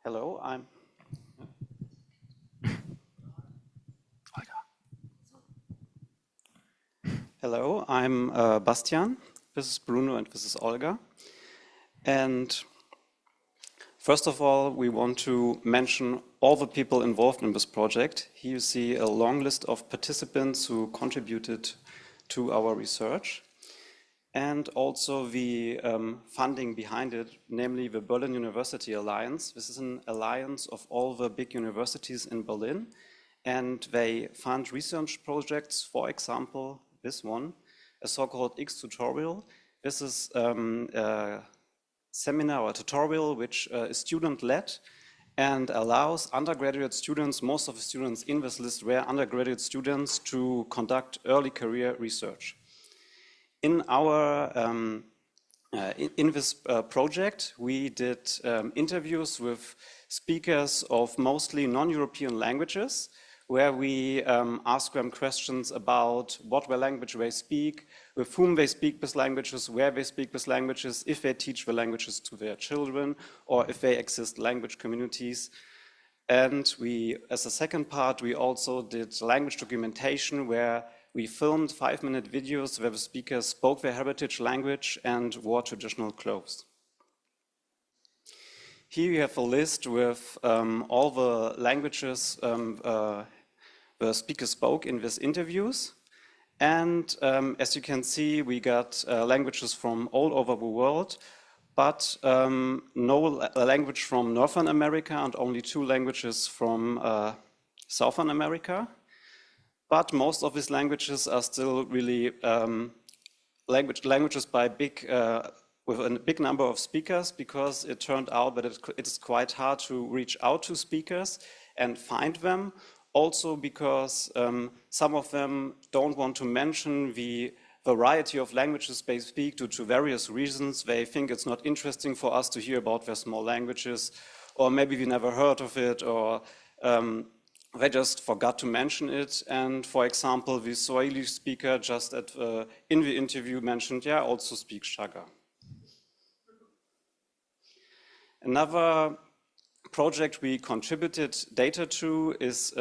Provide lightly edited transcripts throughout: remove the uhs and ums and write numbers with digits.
Hello, I'm Hello, I'm Bastian. This is Bruno and this is Olga. And first of all, we want to mention all the people involved in this project. Here you see a long list of participants who contributed to our research, and also the funding behind it, namely the Berlin University Alliance. This is an alliance of all the big universities in Berlin, and they fund research projects. For example, this one, a so-called X tutorial. This is a seminar or tutorial which is student-led and allows undergraduate students, most of the students in this list were undergraduate students, to conduct early career research. In our in this project, we did interviews with speakers of mostly non-European languages, where we ask them questions about what language they speak, with whom they speak these languages, where they speak these languages, if they teach the languages to their children, or if they exist language communities. And we, as a second part, we also did language documentation, where we filmed 5-minute videos where the speakers spoke their heritage language and wore traditional clothes. Here you have a list with all the languages the speakers spoke in these interviews. And as you can see, we got languages from all over the world, but no language from Northern America and only 2 languages from Southern America. But most of these languages are still really languages by with a big number of speakers, because it turned out that it's quite hard to reach out to speakers and find them. Also because some of them don't want to mention the variety of languages they speak due to various reasons. They think it's not interesting for us to hear about their small languages, or maybe we never heard of it, or they just forgot to mention it. And for example, the Swahili speaker just in the interview mentioned, yeah, I also speak Shaga. Another project we contributed data to is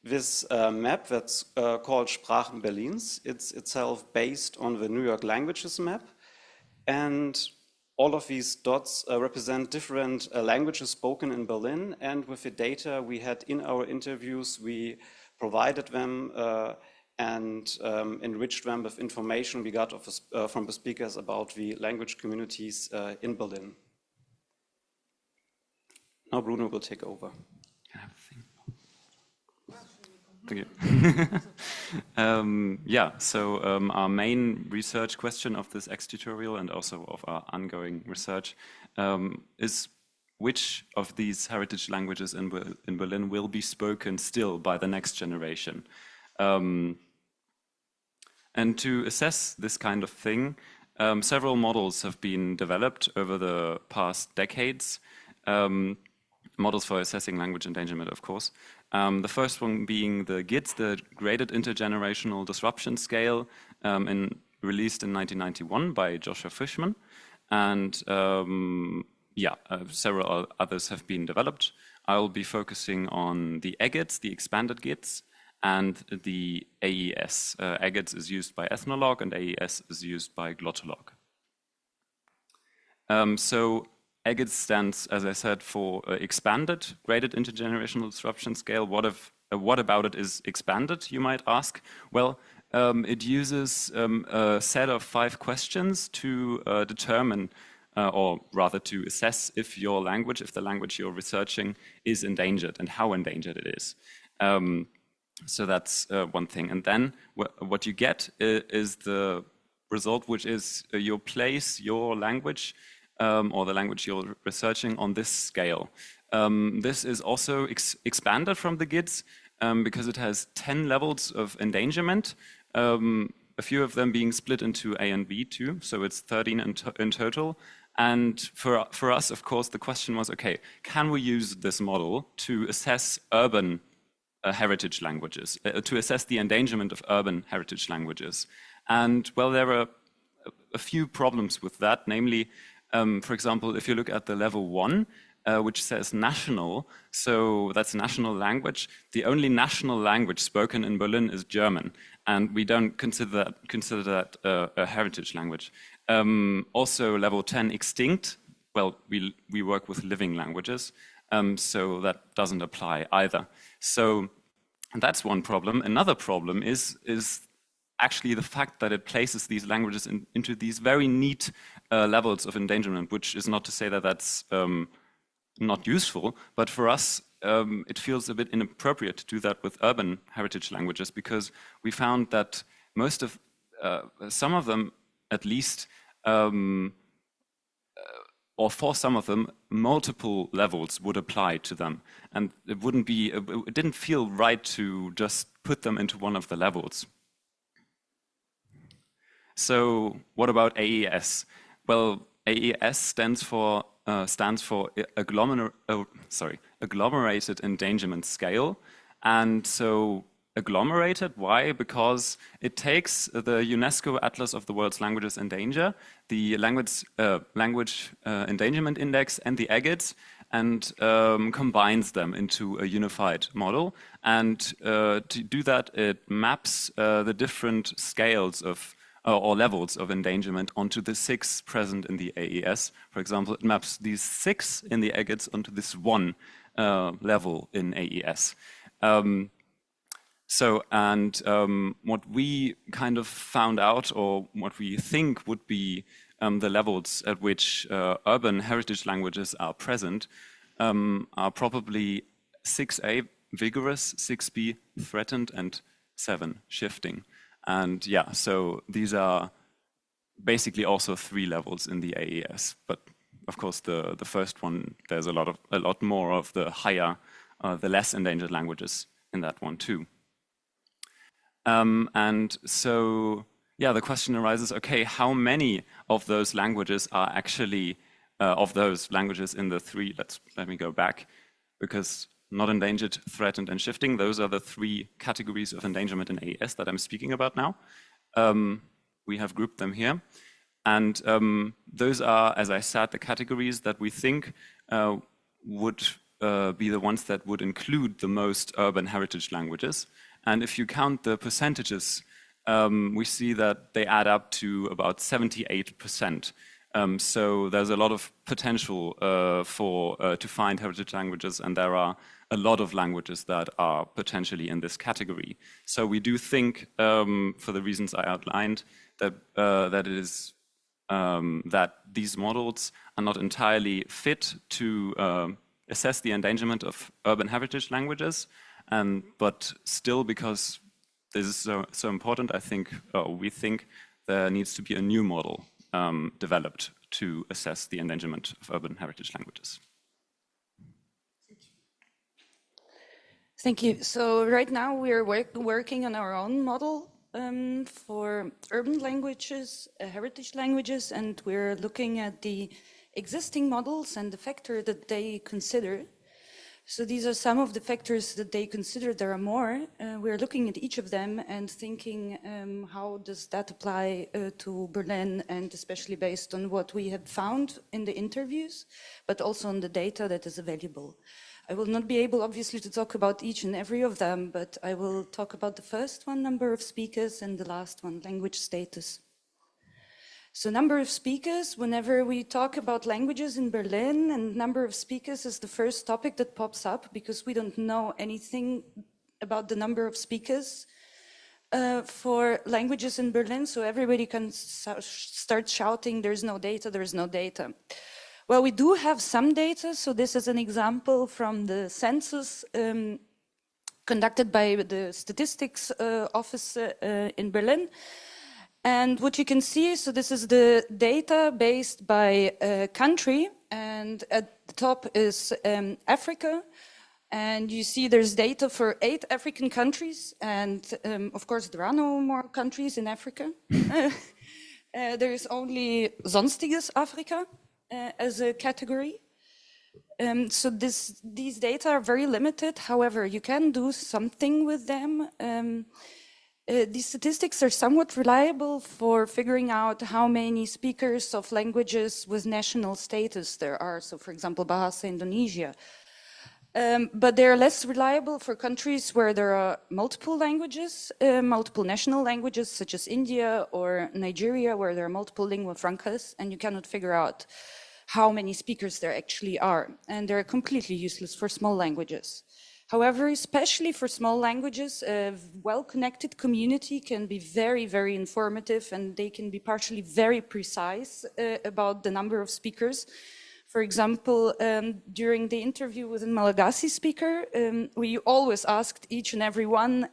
this map that's called Sprachen Berlins. It's itself based on the New York Languages map. And all of these dots represent different languages spoken in Berlin. And with the data we had in our interviews, we provided them and enriched them with information we got from the speakers about the language communities in Berlin. Now Bruno will take over. Thank you. Yeah, so our main research question of this X tutorial and also of our ongoing research is which of these heritage languages in Berlin will be spoken still by the next generation. And to assess this kind of thing, several models have been developed over the past decades. Models for assessing language endangerment, of course. The first one being the GIDS, the Graded Intergenerational Disruption Scale, released in 1991 by Joshua Fishman. And several others have been developed. I'll be focusing on the EGIDS, the expanded GIDS, and the AES. EGIDS is used by Ethnologue and AES is used by Glottolog. So EGIDS stands, as I said, for expanded Graded Intergenerational Disruption Scale. What about it is expanded, you might ask? Well, it uses a set of 5 questions to determine, or rather to assess if the language you're researching is endangered and how endangered it is. So that's one thing. And then what you get is the result, which is your place, your language, or the language you're researching on this scale. This is also expanded from the GIDS because it has 10 levels of endangerment, a few of them being split into A and B too, so it's 13 in total. And for us, of course, the question was, okay, can we use this model to assess urban heritage languages, to assess the endangerment of urban heritage languages? And well, there are a few problems with that, namely, for example, if you look at the level 1, which says national, so that's national language. The only national language spoken in Berlin is German, and we don't consider that a heritage language. Also, level 10, extinct. Well, we work with living languages, so that doesn't apply either. So that's one problem. Another problem is actually the fact that it places these languages into these very neat levels of endangerment, which is not to say that that's not useful, but for us, it feels a bit inappropriate to do that with urban heritage languages, because we found that most of, some of them at least, or for some of them, multiple levels would apply to them. And it wouldn't be, it didn't feel right to just put them into one of the levels. So what about AES? Well, AES stands for agglomerated endangerment scale. And so agglomerated, why? Because it takes the UNESCO Atlas of the World's Languages in Danger, the Language Endangerment Index, and the EGIDS, and combines them into a unified model. And to do that, it maps the different scales of or levels of endangerment onto the 6 present in the AES. For example, it maps these 6 in the EGIDS onto this 1 level in AES. What we kind of found out, or what we think would be the levels at which urban heritage languages are present, are probably 6A, vigorous, 6B, threatened, and 7, shifting. And yeah, so these are basically also 3 levels in the AES. But of course, the first one, there's a lot more of the higher, the less endangered languages in that one too. And so, yeah, the question arises, okay, how many of those languages are actually, of those languages in the 3, let me go back, because not endangered, threatened, and shifting, those are the 3 categories of endangerment in AES that I'm speaking about now. We have grouped them here. And those are, as I said, the categories that we think would be the ones that would include the most urban heritage languages. And if you count the percentages, we see that they add up to about 78%. So there's a lot of potential to find heritage languages, and there are a lot of languages that are potentially in this category. So we do think, for the reasons I outlined, that that these models are not entirely fit to assess the endangerment of urban heritage languages, but still, because this is so important, I think, we think there needs to be a new model developed to assess the endangerment of urban heritage languages. Thank you. So right now we're working on our own model for urban languages, heritage languages, and we're looking at the existing models and the factor that they consider. So these are some of the factors that they consider. There are more. We're looking at each of them and thinking how does that apply to Berlin, and especially based on what we have found in the interviews, but also on the data that is available. I will not be able, obviously, to talk about each and every of them, but I will talk about the first one, number of speakers, and the last one, language status. So number of speakers, whenever we talk about languages in Berlin, and number of speakers is the first topic that pops up, because we don't know anything about the number of speakers for languages in Berlin. So everybody can start shouting, there's no data, there's no data. Well, we do have some data. So this is an example from the census conducted by the statistics office in Berlin. And what you can see, so this is the data based by country, and at the top is Africa. And you see there's data for 8 African countries, and of course there are no more countries in Africa. There is only Sonstiges Afrika as a category. So these data are very limited. However, you can do something with them. These statistics are somewhat reliable for figuring out how many speakers of languages with national status there are. So, for example, Bahasa Indonesia. But they're less reliable for countries where there are multiple languages, multiple national languages, such as India or Nigeria, where there are multiple lingua francas, and you cannot figure out how many speakers there actually are. And they're completely useless for small languages. However, especially for small languages, a well-connected community can be very, very informative, and they can be partially very precise about the number of speakers. For example, during the interview with a Malagasy speaker, we always asked each and every one,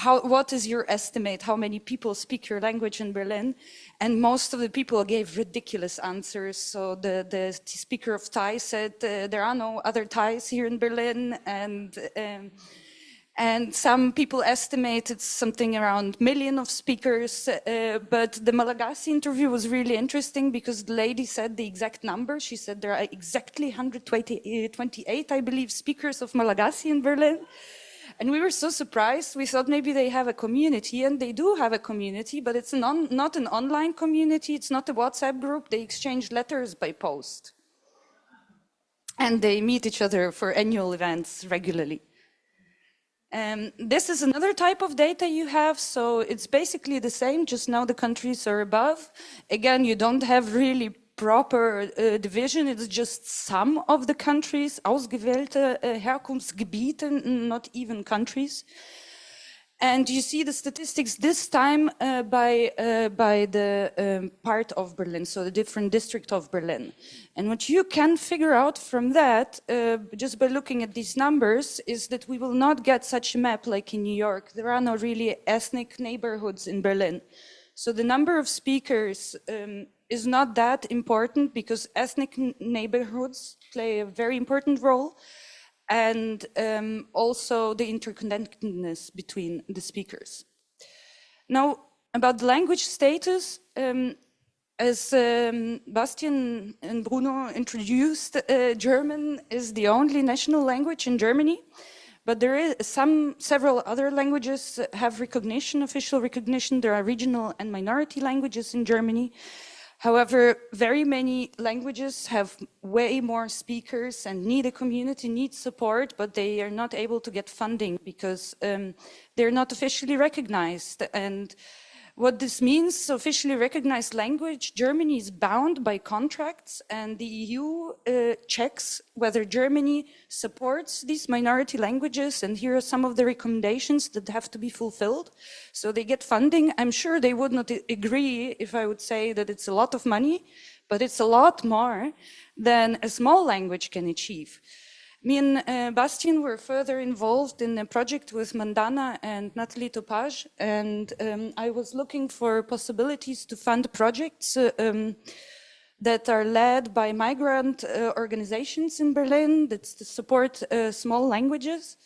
what is your estimate? How many people speak your language in Berlin? And most of the people gave ridiculous answers. So the speaker of Thai said, there are no other Thais here in Berlin. And some people estimated something around 1 million of speakers, but the Malagasy interview was really interesting because the lady said the exact number. She said there are exactly 128, I believe, speakers of Malagasy in Berlin. And we were so surprised. We thought maybe they have a community, and they do have a community, but it's not an online community. It's not a WhatsApp group. They exchange letters by post. And they meet each other for annual events regularly. This is another type of data you have, so it's basically the same, just now the countries are above. Again, you don't have really proper division, it's just some of the countries, ausgewählte Herkunftsgebiete, not even countries. And you see the statistics this time by the part of Berlin, so the different district of Berlin. And what you can figure out from that, just by looking at these numbers, is that we will not get such a map like in New York. There are no really ethnic neighborhoods in Berlin. So the number of speakers is not that important because ethnic neighborhoods play a very important role. And also the interconnectedness between the speakers. Now, about the language status, as Bastian and Bruno introduced, German is the only national language in Germany, but there is several other languages have recognition, official recognition. There are regional and minority languages in Germany. However, very many languages have way more speakers and need a community, need support, but they are not able to get funding because they're not officially recognized. And what this means, officially recognized language, Germany is bound by contracts, and the EU checks whether Germany supports these minority languages, and here are some of the recommendations that have to be fulfilled. So they get funding. I'm sure they would not agree if I would say that it's a lot of money, but it's a lot more than a small language can achieve. Me and Bastian were further involved in a project with Mandana and Nathalie Topage, and I was looking for possibilities to fund projects that are led by migrant organizations in Berlin that support small languages.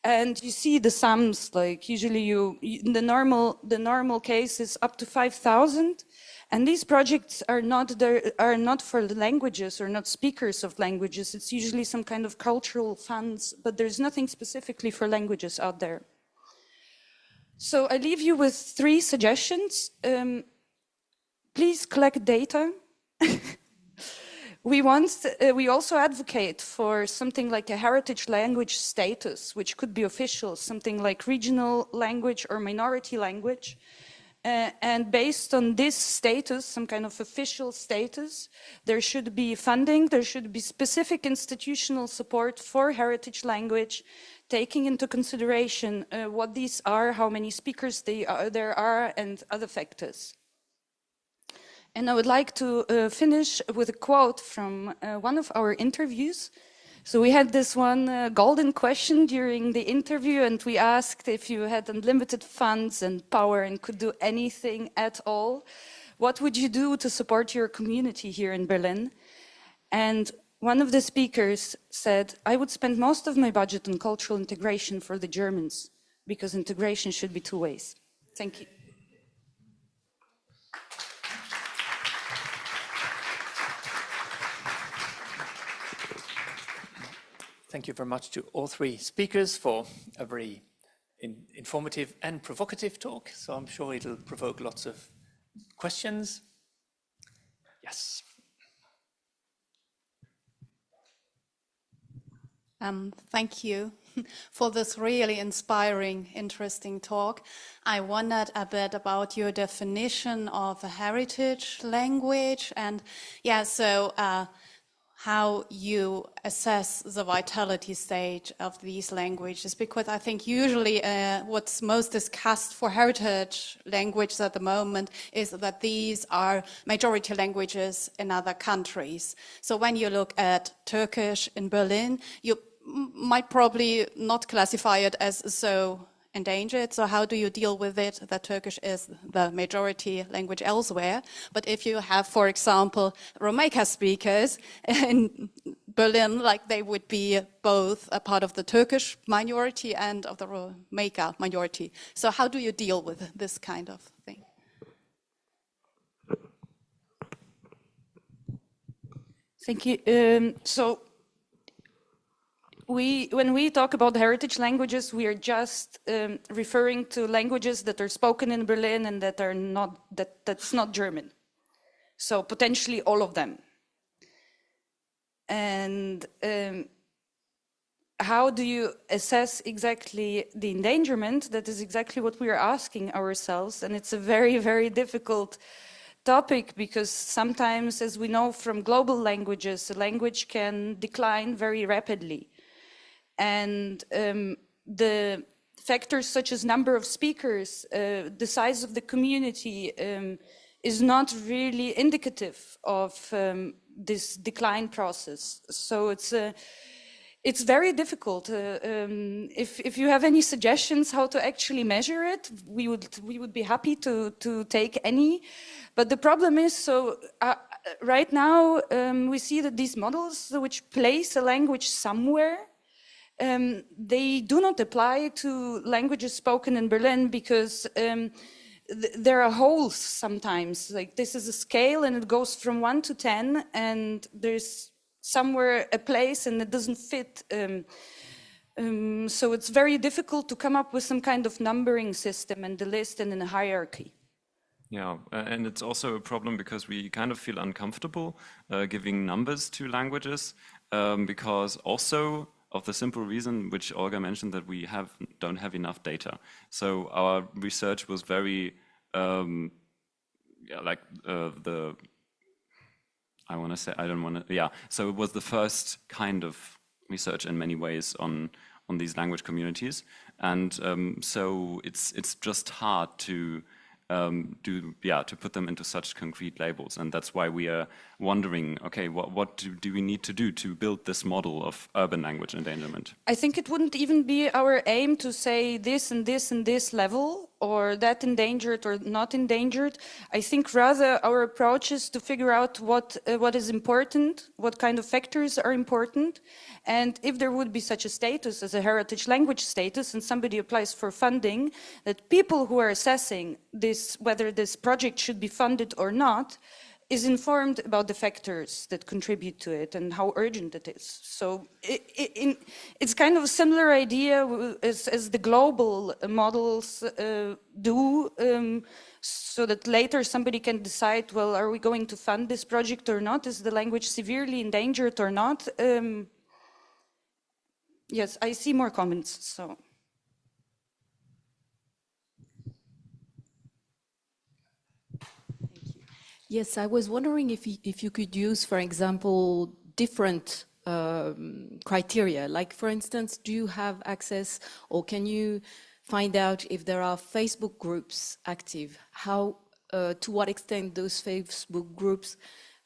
And you see the sums, like usually the normal case is up to 5,000. And these projects are not for the languages or not speakers of languages. It's usually some kind of cultural funds, but there's nothing specifically for languages out there. So I leave you with 3 suggestions. Please collect data. We also advocate for something like a heritage language status, which could be official, something like regional language or minority language. And based on this status, some kind of official status, there should be funding, there should be specific institutional support for heritage language, taking into consideration what these are, how many speakers there are, and other factors. And I would like to finish with a quote from one of our interviews. So we had this one golden question during the interview, and we asked if you had unlimited funds and power and could do anything at all, what would you do to support your community here in Berlin? And one of the speakers said, I would spend most of my budget on cultural integration for the Germans, because integration should be 2 ways. Thank you. Thank you very much to all 3 speakers for a very informative and provocative talk, so I'm sure it'll provoke lots of questions. Yes. Thank you for this really inspiring, interesting talk. I wondered a bit about your definition of a heritage language and, yeah, so how you assess the vitality stage of these languages, because I think usually what's most discussed for heritage languages at the moment is that these are majority languages in other countries. So when you look at Turkish in Berlin, you might probably not classify it as so endangered. So how do you deal with it that Turkish is the majority language elsewhere? But if you have, for example, Romaica speakers in Berlin, like they would be both a part of the Turkish minority and of the Romaica minority. So how do you deal with this kind of thing? Thank you. When we talk about heritage languages, we are just referring to languages that are spoken in Berlin and that are not that's not German. So potentially all of them. And how do you assess exactly the endangerment? That is exactly what we are asking ourselves, and it's a very, very difficult topic because sometimes, as we know from global languages, a language can decline very rapidly. And the factors such as number of speakers, the size of the community is not really indicative of this decline process. So it's very difficult. If you have any suggestions how to actually measure it, we would be happy to take any. But the problem is, right now we see that these models which place a language somewhere, they do not apply to languages spoken in Berlin because there are holes sometimes. Like this is a scale and it goes from 1 to 10 and there's somewhere a place and it doesn't fit. So it's very difficult to come up with some kind of numbering system and the list and in a hierarchy. Yeah, and it's also a problem because we kind of feel uncomfortable giving numbers to languages because also of the simple reason which Olga mentioned that we don't have enough data. So our research was very, so it was the first kind of research in many ways on these language communities. And so it's just hard to to put them into such concrete labels, and that's why we are wondering, okay, what do we need to do to build this model of urban language endangerment? I think it wouldn't even be our aim to say this and this and this level, or that endangered or not endangered. I think rather our approach is to figure out what is important, what kind of factors are important, and if there would be such a status as a heritage language status and somebody applies for funding, that people who are assessing this, whether this project should be funded or not, is informed about the factors that contribute to it and how urgent it is. So it's kind of a similar idea as the global models do, so that later somebody can decide, well, are we going to fund this project or not? Is the language severely endangered or not? Yes, I see more comments, so. Yes, I was wondering if you could use, for example, different criteria. Like, for instance, do you have access, or can you find out if there are Facebook groups active? How, to what extent those Facebook groups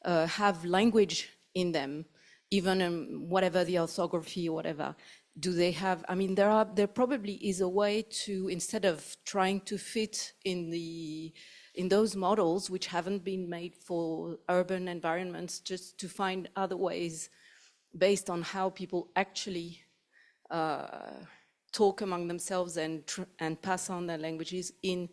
have language in them, even whatever the orthography or whatever? Do they have? I mean, there probably is a way to, instead of trying to fit in those models which haven't been made for urban environments, just to find other ways based on how people actually talk among themselves and pass on their languages in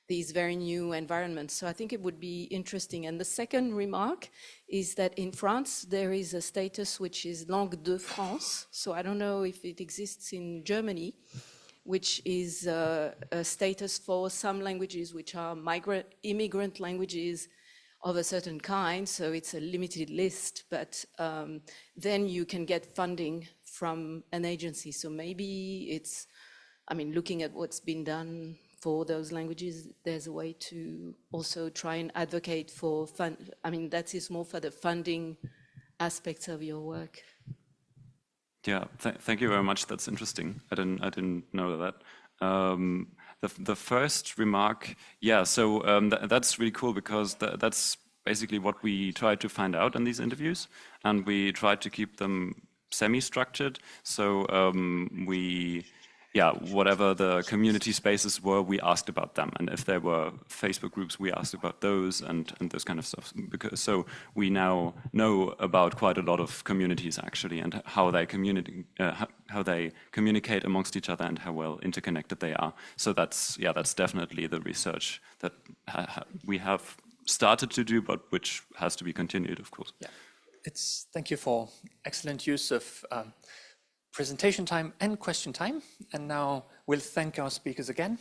these very new environments. So I think it would be interesting. And the second remark is that in France, there is a status which is langue de France. So I don't know if it exists in Germany, which is a status for some languages which are immigrant languages of a certain kind, so it's a limited list, but then you can get funding from an agency. So maybe it's, I mean, looking at what's been done for those languages, there's a way to also try and advocate for I mean, that is more for the funding aspects of your work. Yeah, thank you very much. That's interesting. I didn't know that. The first remark, yeah. So that's really cool because that's basically what we try to find out in these interviews, and we try to keep them semi-structured. So whatever the community spaces were, we asked about them, and if there were Facebook groups, we asked about those and this kind of stuff. So we now know about quite a lot of communities actually, and how they communicate amongst each other and how well interconnected they are. So that's definitely the research that we have started to do, but which has to be continued, of course. Yeah, thank you for excellent use of presentation time and question time. And now we'll thank our speakers again.